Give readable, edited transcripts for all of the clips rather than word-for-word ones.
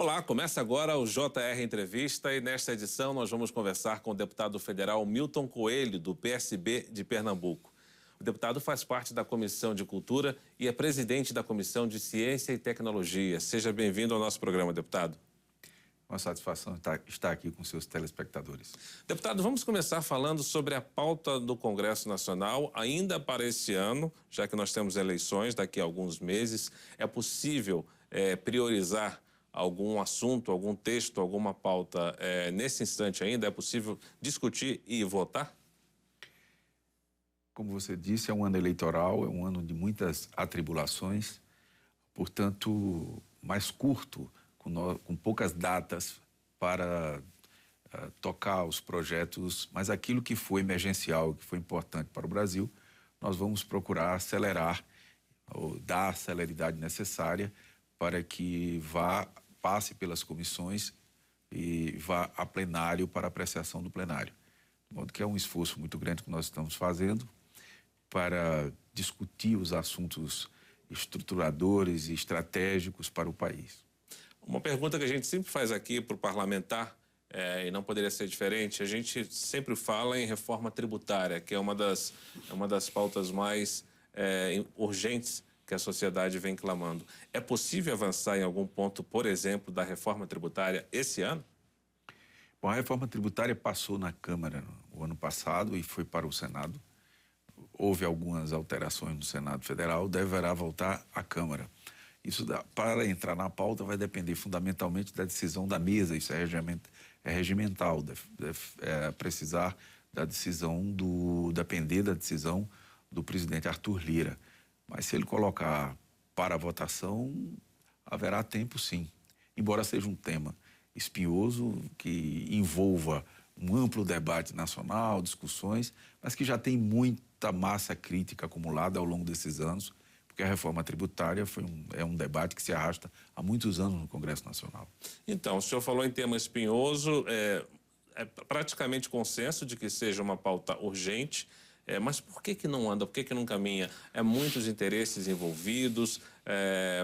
Olá, começa agora o JR Entrevista e nesta edição nós vamos conversar com o deputado federal Milton Coelho, do PSB de Pernambuco. O deputado faz parte da Comissão de Cultura e é presidente da Comissão de Ciência e Tecnologia. Seja bem-vindo ao nosso programa, deputado. Uma satisfação estar aqui com seus telespectadores. Deputado, vamos começar falando sobre a pauta do Congresso Nacional, ainda para esse ano, já que nós temos eleições daqui a alguns meses. É possível priorizar algum assunto, algum texto, alguma pauta nesse instante ainda? É possível discutir e votar? Como você disse, é um ano eleitoral, é um ano de muitas atribulações, portanto, mais curto, com poucas datas para tocar os projetos, mas aquilo que foi emergencial, que foi importante para o Brasil, nós vamos procurar acelerar, ou dar a celeridade necessária para que passe pelas comissões e vá a plenário para apreciação do plenário. De modo que é um esforço muito grande que nós estamos fazendo para discutir os assuntos estruturadores e estratégicos para o país. Uma pergunta que a gente sempre faz aqui para o parlamentar, e não poderia ser diferente, a gente sempre fala em reforma tributária, que é uma das pautas mais urgentes que a sociedade vem clamando. É possível avançar em algum ponto, por exemplo, da reforma tributária esse ano? Bom, a reforma tributária passou na Câmara o ano passado e foi para o Senado. Houve algumas alterações no Senado Federal, deverá voltar à Câmara. Isso, para entrar na pauta, vai depender fundamentalmente da decisão da mesa, isso é regimental, precisar da decisão depender da decisão do presidente Arthur Lira. Mas se ele colocar para votação, haverá tempo sim. Embora seja um tema espinhoso, que envolva um amplo debate nacional, discussões, mas que já tem muita massa crítica acumulada ao longo desses anos, porque a reforma tributária é um debate que se arrasta há muitos anos no Congresso Nacional. Então, o senhor falou em tema espinhoso, é praticamente consenso de que seja uma pauta urgente, mas por que não anda, por que não caminha? Muitos interesses envolvidos,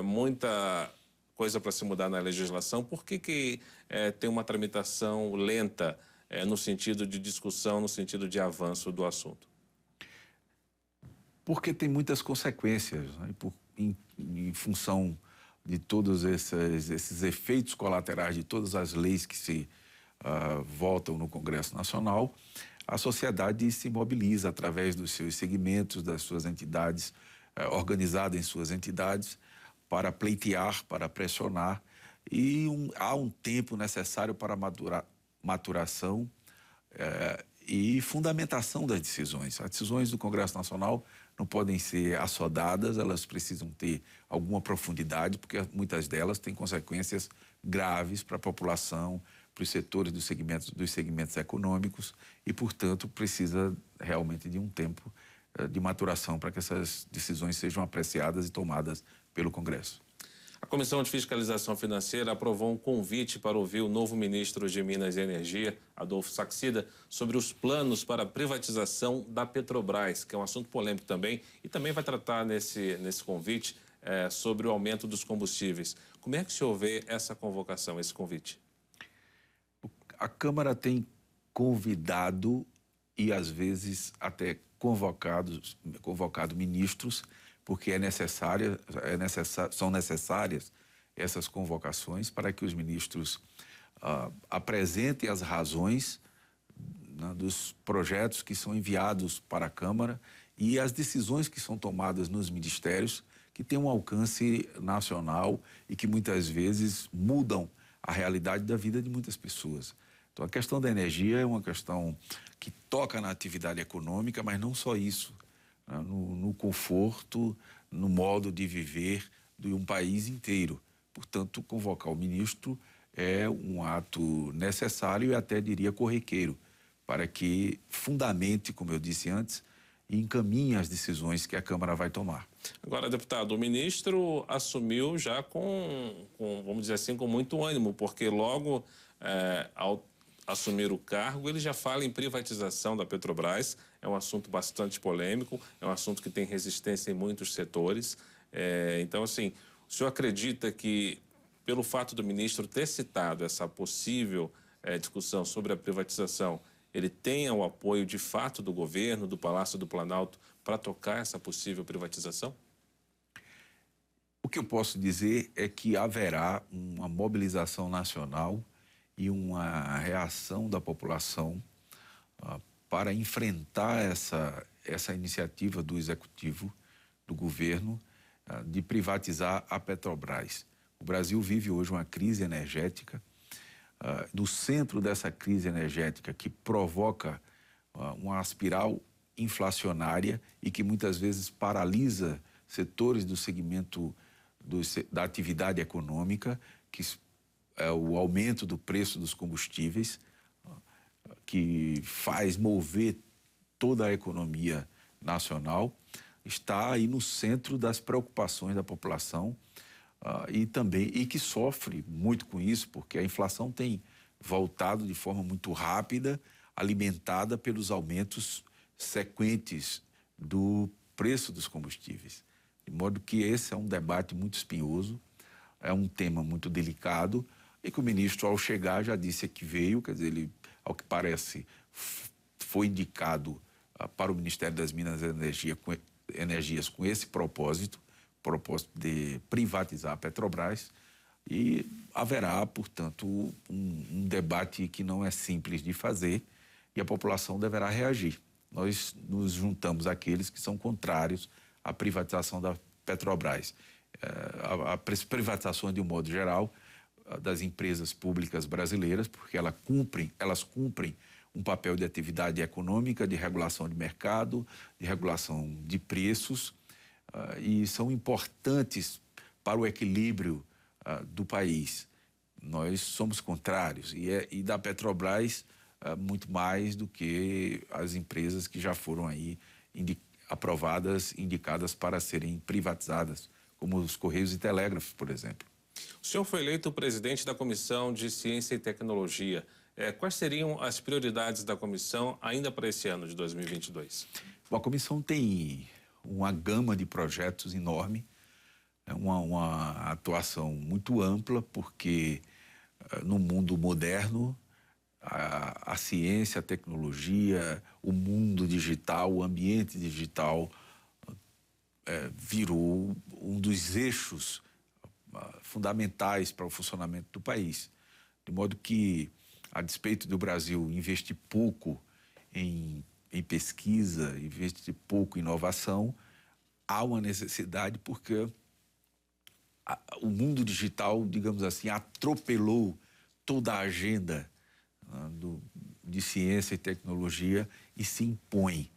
muita coisa para se mudar na legislação. Por que tem uma tramitação lenta no sentido de discussão, no sentido de avanço do assunto? Porque tem muitas consequências, né? Em função de todos esses efeitos colaterais de todas as leis que se votam no Congresso Nacional, a sociedade se mobiliza através dos seus segmentos, das suas entidades, organizada em suas entidades, para pleitear, para pressionar, e há um tempo necessário para maturação e fundamentação das decisões. As decisões do Congresso Nacional não podem ser assodadas, elas precisam ter alguma profundidade, porque muitas delas têm consequências graves para a população, para os setores dos segmentos econômicos e, portanto, precisa realmente de um tempo de maturação para que essas decisões sejam apreciadas e tomadas pelo Congresso. A Comissão de Fiscalização Financeira aprovou um convite para ouvir o novo ministro de Minas e Energia, Adolfo Saxida, sobre os planos para a privatização da Petrobras, que é um assunto polêmico também, e também vai tratar nesse convite sobre o aumento dos combustíveis. Como é que o senhor vê essa convocação, esse convite? A Câmara tem convidado e, às vezes, até convocado ministros, porque são necessárias essas convocações para que os ministros apresentem as razões, né, dos projetos que são enviados para a Câmara e as decisões que são tomadas nos ministérios, que têm um alcance nacional e que muitas vezes mudam a realidade da vida de muitas pessoas. Então, a questão da energia é uma questão que toca na atividade econômica, mas não só isso, né, no conforto, no modo de viver de um país inteiro. Portanto, convocar o ministro é um ato necessário e até diria corriqueiro, para que fundamente, como eu disse antes, e encaminhe as decisões que a Câmara vai tomar. Agora, deputado, o ministro assumiu já vamos dizer assim, com muito ânimo, porque logo ao assumir o cargo, ele já fala em privatização da Petrobras. É um assunto bastante polêmico, é um assunto que tem resistência em muitos setores. Então, assim, o senhor acredita que pelo fato do ministro ter citado essa possível discussão sobre a privatização, ele tenha o apoio de fato do governo, do Palácio do Planalto, para tocar essa possível privatização? O que eu posso dizer é que haverá uma mobilização nacional e uma reação da população para enfrentar essa iniciativa do Executivo, do governo, de privatizar a Petrobras. O Brasil vive hoje uma crise energética. No centro dessa crise energética que provoca uma espiral inflacionária e que muitas vezes paralisa setores do segmento da atividade econômica, que é o aumento do preço dos combustíveis, que faz mover toda a economia nacional, está aí no centro das preocupações da população e que sofre muito com isso, porque a inflação tem voltado de forma muito rápida, alimentada pelos aumentos sequentes do preço dos combustíveis. De modo que esse é um debate muito espinhoso, é um tema muito delicado e que o ministro, ao chegar, já disse que veio, quer dizer, ele, ao que parece, foi indicado para o Ministério das Minas e Energias com esse propósito de privatizar a Petrobras, e haverá, portanto, um debate que não é simples de fazer e a população deverá reagir. Nós nos juntamos àqueles que são contrários à privatização da Petrobras. A privatização, de um modo geral, das empresas públicas brasileiras, porque elas cumprem um papel de atividade econômica, de regulação de mercado, de regulação de preços, e são importantes para o equilíbrio do país. Nós somos contrários, e da Petrobras muito mais do que as empresas que já foram aí aprovadas, indicadas para serem privatizadas, como os Correios e Telégrafos, por exemplo. O senhor foi eleito presidente da Comissão de Ciência e Tecnologia. Quais seriam as prioridades da comissão ainda para esse ano de 2022? Bom, a comissão tem uma gama de projetos enorme, uma atuação muito ampla, porque no mundo moderno, a ciência, a tecnologia, o mundo digital, o ambiente digital virou um dos eixos fundamentais para o funcionamento do país. De modo que, a despeito do Brasil investir pouco em pesquisa, investir pouco em inovação, há uma necessidade porque o mundo digital, digamos assim, atropelou toda a agenda de ciência e tecnologia e se impõe.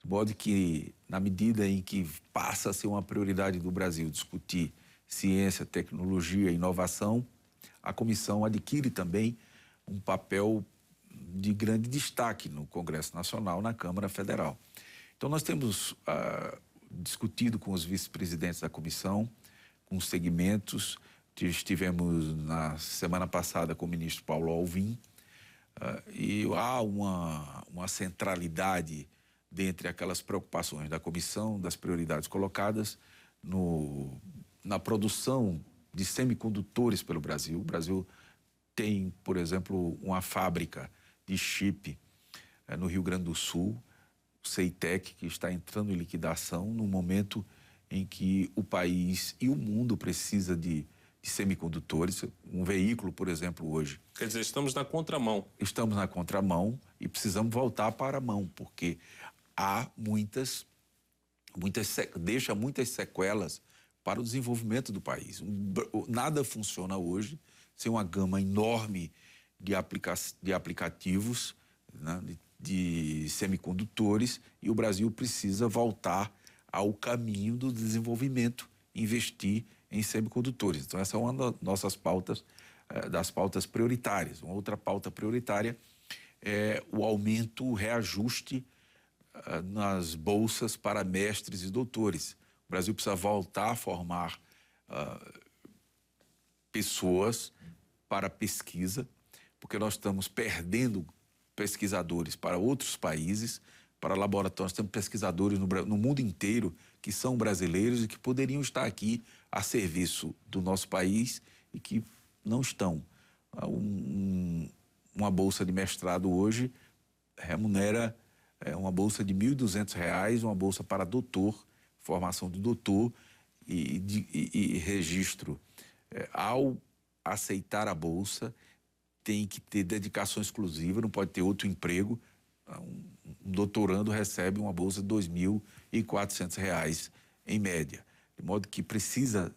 De modo que, na medida em que passa a ser uma prioridade do Brasil discutir ciência, tecnologia e inovação, a comissão adquire também um papel de grande destaque no Congresso Nacional, na Câmara Federal. Então, nós temos discutido com os vice-presidentes da comissão, com os segmentos. Estivemos na semana passada com o ministro Paulo Alvim, e há uma centralidade dentre aquelas preocupações da comissão, das prioridades colocadas na produção de semicondutores pelo Brasil. O Brasil tem, por exemplo, uma fábrica de chip no Rio Grande do Sul, o CEITEC, que está entrando em liquidação no momento em que o país e o mundo precisa de semicondutores. Um veículo, por exemplo, hoje. Quer dizer, estamos na contramão. Estamos na contramão e precisamos voltar para a mão, porque há deixa muitas sequelas para o desenvolvimento do país. Nada funciona hoje sem uma gama enorme de aplicativos, né, de semicondutores, e o Brasil precisa voltar ao caminho do desenvolvimento, investir em semicondutores. Então, essa é uma das nossas pautas, das pautas prioritárias. Uma outra pauta prioritária é o aumento, o reajuste nas bolsas para mestres e doutores. O Brasil precisa voltar a formar pessoas para pesquisa, porque nós estamos perdendo pesquisadores para outros países, para laboratórios. Temos pesquisadores no mundo inteiro que são brasileiros e que poderiam estar aqui a serviço do nosso país e que não estão. Uma bolsa de mestrado hoje remunera uma bolsa de R$ 1.200, uma bolsa para doutor, formação de doutor e registro. Ao aceitar a bolsa, tem que ter dedicação exclusiva, não pode ter outro emprego. Um doutorando recebe uma bolsa de R$ 2.400 em média. De modo que precisa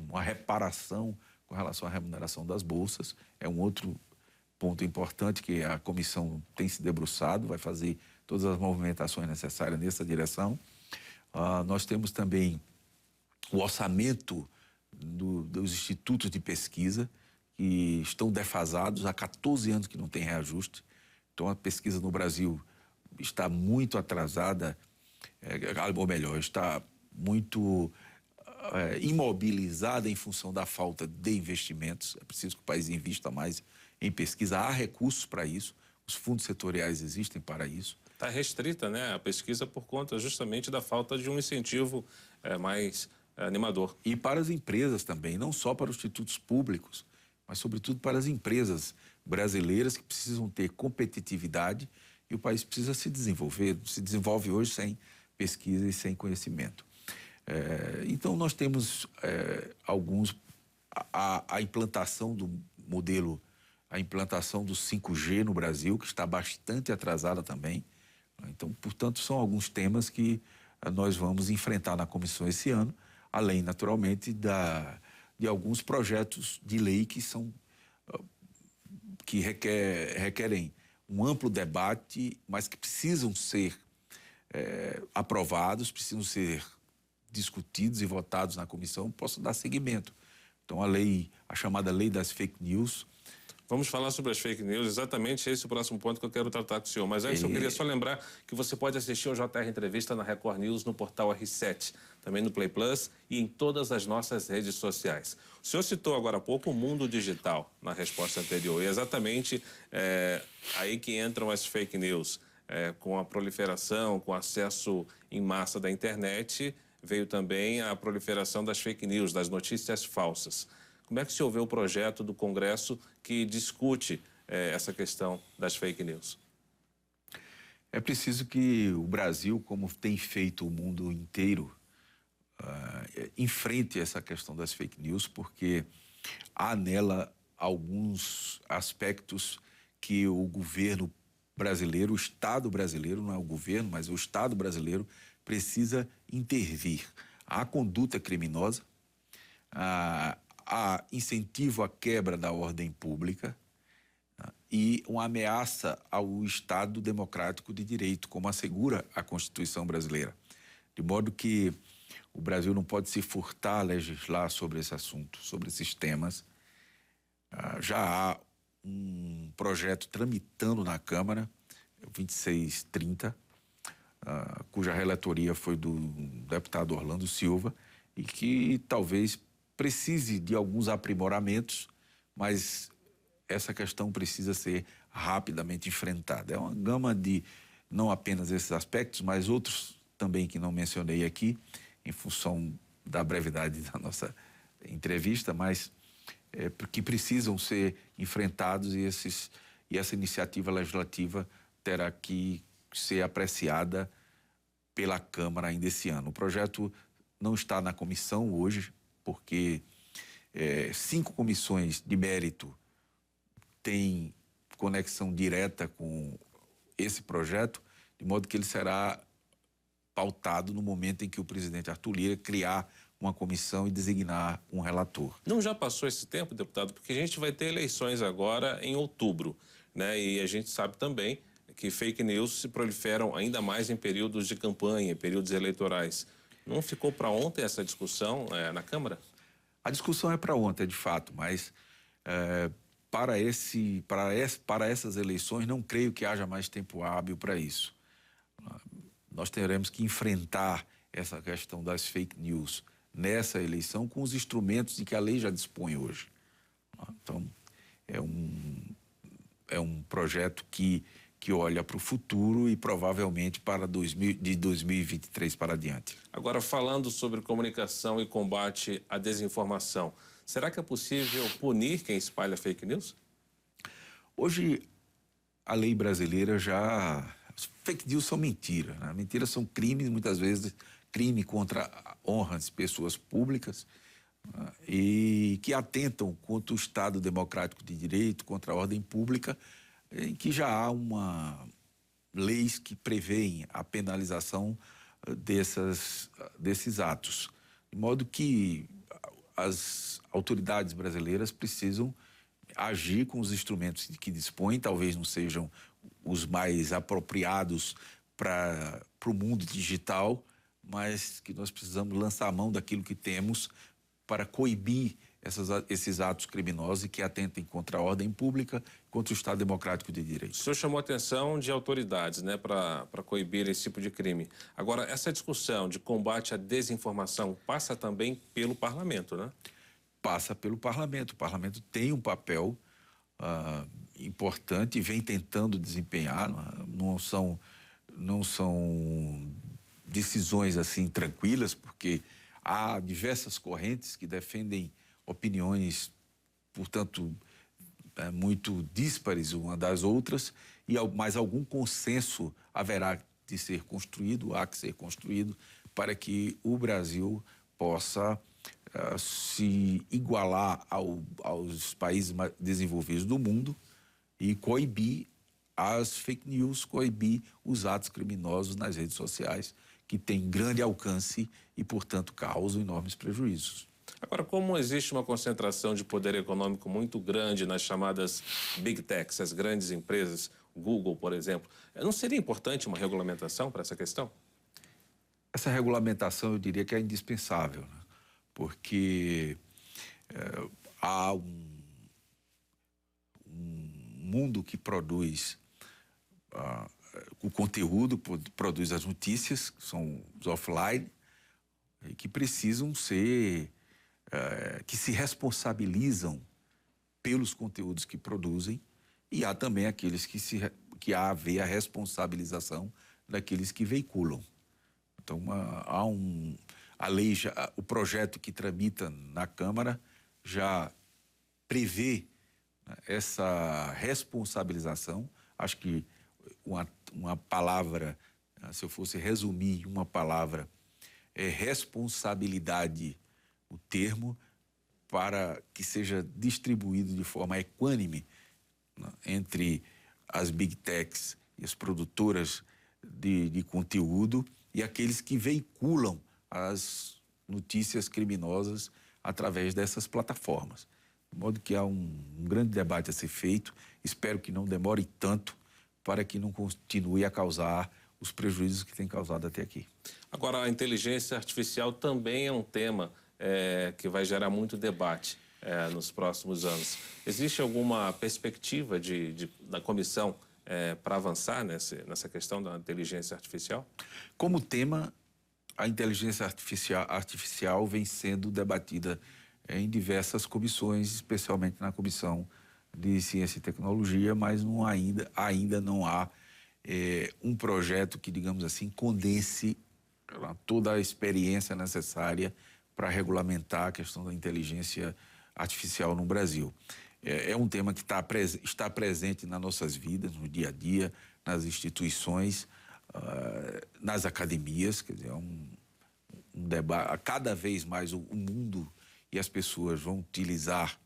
uma reparação com relação à remuneração das bolsas. É um outro ponto importante que a comissão tem se debruçado, vai fazer todas as movimentações necessárias nessa direção. Nós temos também o orçamento dos institutos de pesquisa, que estão defasados há 14 anos que não tem reajuste. Então, a pesquisa no Brasil está muito atrasada, ou melhor, está muito imobilizada em função da falta de investimentos. É preciso que o país invista mais em pesquisa. Há recursos para isso, os fundos setoriais existem para isso. Está restrita, né, a pesquisa por conta justamente da falta de um incentivo mais animador. E para as empresas também, não só para os institutos públicos, mas sobretudo para as empresas brasileiras que precisam ter competitividade, e o país precisa se desenvolver. Se desenvolve hoje sem pesquisa e sem conhecimento. Então, nós temos a implantação do modelo, a implantação do 5G no Brasil, que está bastante atrasada também. Então, portanto, são alguns temas que nós vamos enfrentar na comissão esse ano, além, naturalmente, de alguns projetos de lei que requerem um amplo debate, mas que precisam ser aprovados, precisam ser discutidos e votados na comissão, possam dar seguimento. Então, a chamada lei das fake news. Vamos falar sobre as fake news, exatamente esse é o próximo ponto que eu quero tratar com o senhor. Mas antes eu queria só lembrar que você pode assistir ao JR Entrevista na Record News, no portal R7, também no Play Plus e em todas as nossas redes sociais. O senhor citou agora há pouco o mundo digital na resposta anterior, e é exatamente aí que entram as fake news. Com a proliferação, com o acesso em massa da internet, veio também a proliferação das fake news, das notícias falsas. Como é que se vê o projeto do Congresso que discute essa questão das fake news? É preciso que o Brasil, como tem feito o mundo inteiro, enfrente essa questão das fake news, porque há nela alguns aspectos que o governo brasileiro, o Estado brasileiro, não é o governo, mas o Estado brasileiro precisa intervir. Há conduta criminosa, há incentivo à quebra da ordem pública e uma ameaça ao Estado democrático de direito, como assegura a Constituição brasileira. De modo que o Brasil não pode se furtar a legislar sobre esse assunto, sobre esses temas. Já há um projeto tramitando na Câmara, 2630, cuja relatoria foi do deputado Orlando Silva, e que talvez precise de alguns aprimoramentos, mas essa questão precisa ser rapidamente enfrentada. É uma gama de não apenas esses aspectos, mas outros também que não mencionei aqui, em função da brevidade da nossa entrevista, mas que precisam ser enfrentados, e essa iniciativa legislativa terá que ser apreciada pela Câmara ainda esse ano. O projeto não está na comissão hoje, porque 5 comissões de mérito têm conexão direta com esse projeto, de modo que ele será pautado no momento em que o presidente Arthur Lira criar uma comissão e designar um relator. Não já passou esse tempo, deputado? Porque a gente vai ter eleições agora em outubro, né? E a gente sabe também que fake news se proliferam ainda mais em períodos de campanha, em períodos eleitorais. Não ficou para ontem essa discussão na Câmara? A discussão é para ontem, de fato, mas para essas eleições não creio que haja mais tempo hábil para isso. Nós teremos que enfrentar essa questão das fake news nessa eleição com os instrumentos de que a lei já dispõe hoje. Então, é um projeto que que olha para o futuro e provavelmente para de 2023 para adiante. Agora, falando sobre comunicação e combate à desinformação, será que é possível punir quem espalha fake news? Hoje, a lei brasileira já... Fake news são mentiras, né? Mentiras são crimes, muitas vezes crime contra a honra de pessoas públicas, né? E que atentam contra o Estado democrático de direito, contra a ordem pública, em que já há leis que prevêem a penalização desses atos. De modo que as autoridades brasileiras precisam agir com os instrumentos de que dispõem, talvez não sejam os mais apropriados para o mundo digital, mas que nós precisamos lançar a mão daquilo que temos para coibir esses atos criminosos e que atentem contra a ordem pública, contra o Estado democrático de direito. O senhor chamou a atenção de autoridades, né, para coibir esse tipo de crime. Agora, essa discussão de combate à desinformação passa também pelo parlamento, né? Passa pelo parlamento. O parlamento tem um papel importante e vem tentando desempenhar. Não são decisões assim tranquilas, porque há diversas correntes que defendem opiniões, portanto, muito díspares uma das outras, mas algum consenso haverá de ser construído, há que ser construído, para que o Brasil possa se igualar aos países mais desenvolvidos do mundo e coibir as fake news, coibir os atos criminosos nas redes sociais, que têm grande alcance e, portanto, causam enormes prejuízos. Agora, como existe uma concentração de poder econômico muito grande nas chamadas Big Techs, as grandes empresas, Google, por exemplo, não seria importante uma regulamentação para essa questão? Essa regulamentação, eu diria que é indispensável, né? Porque há um mundo que produz o conteúdo, produz as notícias, que são os offline, e que precisam ser, que se responsabilizam pelos conteúdos que produzem, e há também aqueles que há a responsabilização daqueles que veiculam. Então, a lei, o projeto que tramita na Câmara já prevê, né, essa responsabilização. Acho que uma palavra, se eu fosse resumir uma palavra, é responsabilidade o termo, para que seja distribuído de forma equânime, né, entre as Big Techs e as produtoras de conteúdo e aqueles que veiculam as notícias criminosas através dessas plataformas. De modo que há um grande debate a ser feito. Espero que não demore tanto para que não continue a causar os prejuízos que tem causado até aqui. Agora, a inteligência artificial também é um tema que vai gerar muito debate nos próximos anos. Existe alguma perspectiva da comissão para avançar nessa questão da inteligência artificial? Como tema, a inteligência artificial vem sendo debatida em diversas comissões, especialmente na Comissão de Ciência e Tecnologia, mas ainda não há um projeto que, digamos assim, condense toda a experiência necessária para regulamentar a questão da inteligência artificial no Brasil. É um tema que está presente nas nossas vidas, no dia a dia, nas instituições, nas academias. Quer dizer, é um debate. Cada vez mais o mundo e as pessoas vão utilizar,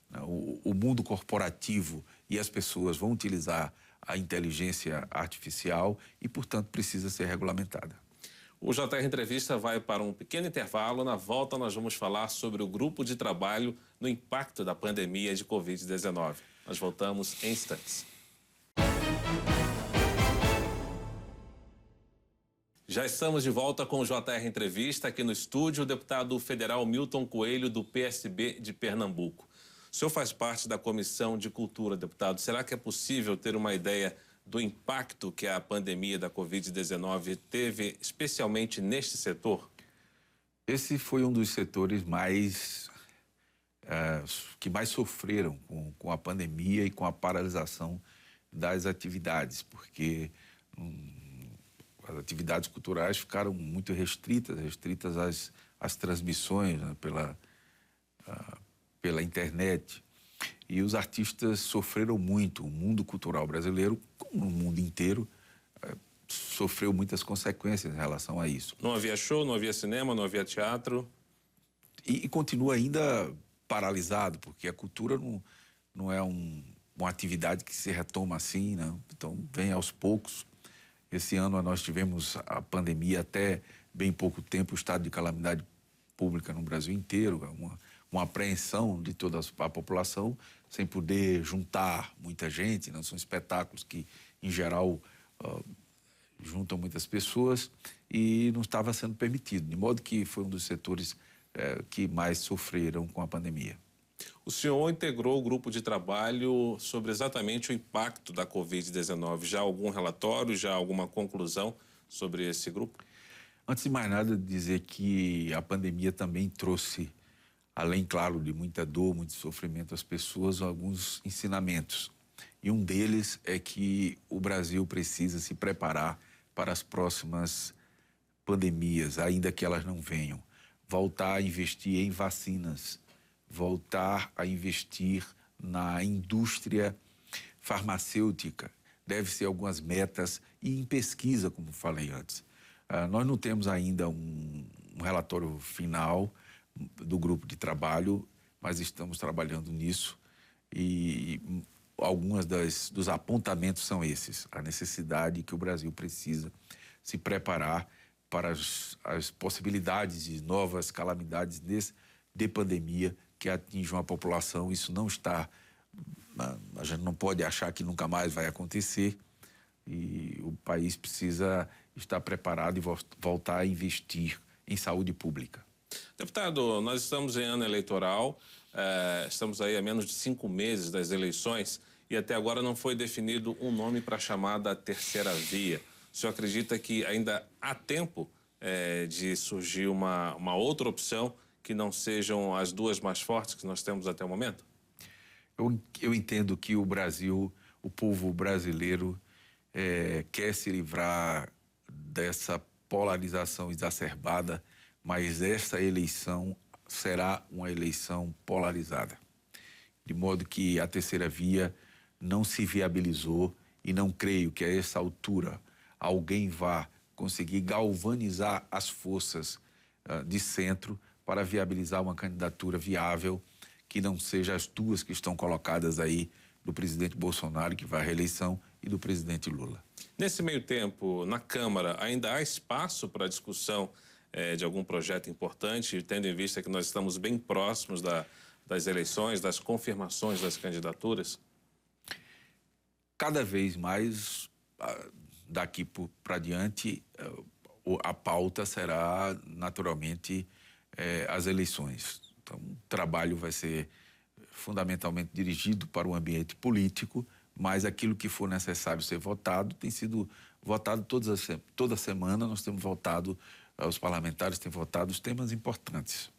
né, o mundo corporativo e as pessoas vão utilizar a inteligência artificial e, portanto, precisa ser regulamentada. O JR Entrevista vai para um pequeno intervalo. Na volta, nós vamos falar sobre o grupo de trabalho no impacto da pandemia de Covid-19. Nós voltamos em instantes. Já estamos de volta com o JR Entrevista. Aqui no estúdio, o deputado federal Milton Coelho, do PSB de Pernambuco. O senhor faz parte da Comissão de Cultura, deputado. Será que é possível ter uma ideia do impacto que a pandemia da Covid-19 teve, especialmente neste setor? Esse foi um dos setores que mais sofreram com a pandemia e com a paralisação das atividades, porque as atividades culturais ficaram muito restritas às transmissões, né, pela internet. E os artistas sofreram muito. O mundo cultural brasileiro, como no mundo inteiro, sofreu muitas consequências em relação a isso. Não havia show, não havia cinema, não havia teatro. E continua ainda paralisado, porque a cultura não é uma atividade que se retoma assim, né? Então vem aos poucos. Esse ano nós tivemos a pandemia até bem pouco tempo, o estado de calamidade pública no Brasil inteiro, uma apreensão de toda a população, sem poder juntar muita gente, né? São espetáculos que, em geral, juntam muitas pessoas e não estava sendo permitido, de modo que foi um dos setores que mais sofreram com a pandemia. O senhor integrou o grupo de trabalho sobre exatamente o impacto da Covid-19. Já algum relatório, já alguma conclusão sobre esse grupo? Antes de mais nada, dizer que a pandemia também trouxe, além, claro, de muita dor, muito sofrimento às pessoas, alguns ensinamentos. E um deles é que o Brasil precisa se preparar para as próximas pandemias, ainda que elas não venham. Voltar a investir em vacinas, voltar a investir na indústria farmacêutica. Deve-se algumas metas e em pesquisa, como falei antes. Nós não temos ainda um relatório final do grupo de trabalho, mas estamos trabalhando nisso e algumas dos apontamentos são esses. A necessidade que o Brasil precisa se preparar para as possibilidades de novas calamidades de pandemia que atinjam a população. Isso não está... A gente não pode achar que nunca mais vai acontecer e o país precisa estar preparado e voltar a investir em saúde pública. Deputado, nós estamos em ano eleitoral, estamos aí a menos de 5 meses das eleições e até agora não foi definido um nome para a chamada terceira via. O senhor acredita que ainda há tempo de surgir uma outra opção que não sejam as duas mais fortes que nós temos até o momento? Eu entendo que o Brasil, o povo brasileiro, quer se livrar dessa polarização exacerbada, mas essa eleição será uma eleição polarizada. De modo que a terceira via não se viabilizou e não creio que a essa altura alguém vá conseguir galvanizar as forças de centro para viabilizar uma candidatura viável que não seja as duas que estão colocadas aí, do presidente Bolsonaro, que vai à reeleição, e do presidente Lula. Nesse meio tempo, na Câmara, ainda há espaço para discussão de algum projeto importante, tendo em vista que nós estamos bem próximos das eleições, das confirmações das candidaturas? Cada vez mais, daqui para diante, a pauta será, naturalmente, as eleições. Então, o trabalho vai ser fundamentalmente dirigido para o ambiente político, mas aquilo que for necessário ser votado tem sido votado toda semana. Nós temos votado, os parlamentares têm votado os temas importantes.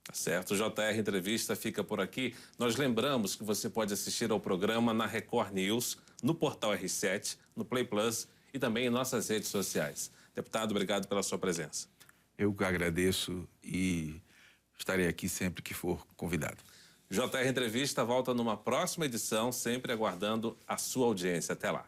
Tá certo, o JR Entrevista fica por aqui. Nós lembramos que você pode assistir ao programa na Record News, no portal R7, no Play Plus e também em nossas redes sociais. Deputado, obrigado pela sua presença. Eu que agradeço e estarei aqui sempre que for convidado. JR Entrevista volta numa próxima edição, sempre aguardando a sua audiência. Até lá.